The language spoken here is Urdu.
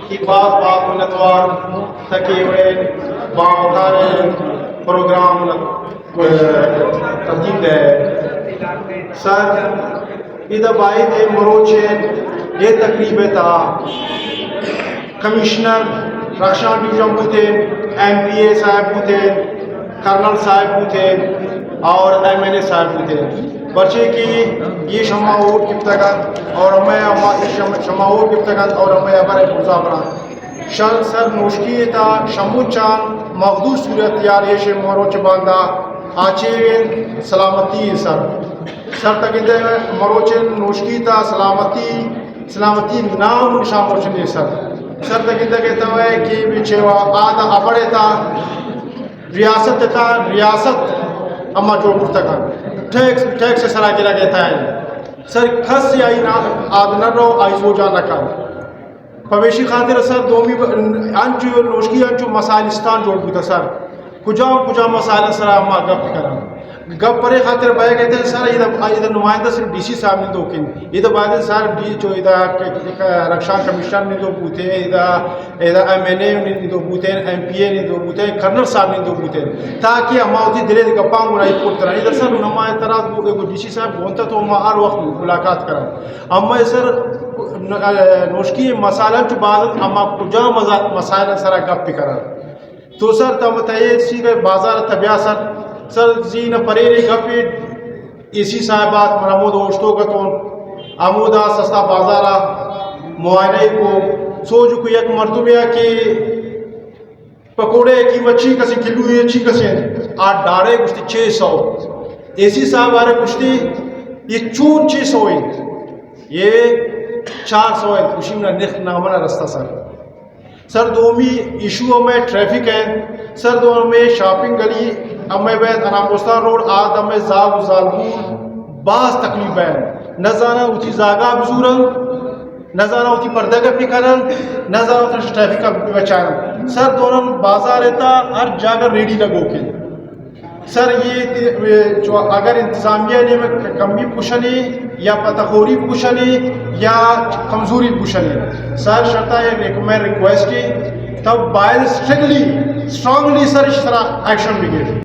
کہ بعض منتوار تھکے ہوئے باوقار پروگرام ترتیب ہے سر ادھر باید مروچے یہ تقریب تھا کمشنر رکشان ڈویژن بوتے ایم پی اے صاحب بوتے کرنل صاحب بوتے اور ایم این اے صاحب بوتے بچے کی یہ شماعور کفتگت اور ہمیں شماعور کفتگت اور ہمیں ابر مزابرہ شل سر نوشکی تا شمو چان مغدور صورتیار ایش مروچ باندہ آچین سلامتی سر تک مروچن نوشکی تا سلامتی نام نشان موچن سر تک کہتا ہے کہ بچےوا آدھا اپڑے تا ریاست اما جو پرتکا ٹیکس سرا گرا کہتا ہے سر خس آئی آدھ نہ رو آئی سو جا نہ کر پویشی خاطر سر دومی انچو نوشکی انچو مسائلستان جوڑ بوتا سر کجا مسائل سر اما گپ کرا گپ پرے خاطر بھائی کہتے ہیں سر ادھر نمائندہ صرف ڈی سی صاحب نے دو کن ادھر بعد سر جو ادھر رکشان کمشنر نے دو بوتے ادھر ایم این اے نے دو بوتے ایم پی اے نے دو بوتے کرنل صاحب نے دو بوتے تاکہ ہم ہوتی دلے گپاں گنائی پورت رہا ادھر سر نمائندہ ڈی سی صاحب بولتا تو ہم ہر وقت ملاقات کرا اما سر نوشکی مسائل جو بعد اما کجا مسائل سر گپ کرا تو سر تم بتائیے سی بازار طبیعہ سر زین پریری گپی اے سی صاحبات مرمود اوشتو گتون آمودہ سستا بازارہ معائنہ کو سوچو کو یک مرتبہ کہ پکوڑے کی مچھی کسی کلو یہ چھی کسی 8 ڈارے کشتی 600 اے سی صاحب آرے کشتی یہ چون 600 ہے یہ 400 ہے کشی میں نخ نامنہ رستہ سر دومی ایشو ہمیں ٹریفک ہے سر دو ہمیں شاپنگ گلی ہمیں بیت اناموستان روڈ آد ہمیں زاگ و زالبور باز تکلیف ہے نظانہ ہوتی زاگہ بزورن نظانہ ہوتی پردہ کا پکرن نظانہ ہوتی ٹریفک کا بچائن سر دونوں بازار رہتا ہر جاگر ریڈی لگو کے سر یہ جو اگر انتظامیہ نے کمی پوشنی یا پتخوری پوشنی یا کمزوری پوشنی سر شرطہ میں ریکویسٹ کی تب باید اسٹرانگلی سر اس طرح ایکشن بھی گئے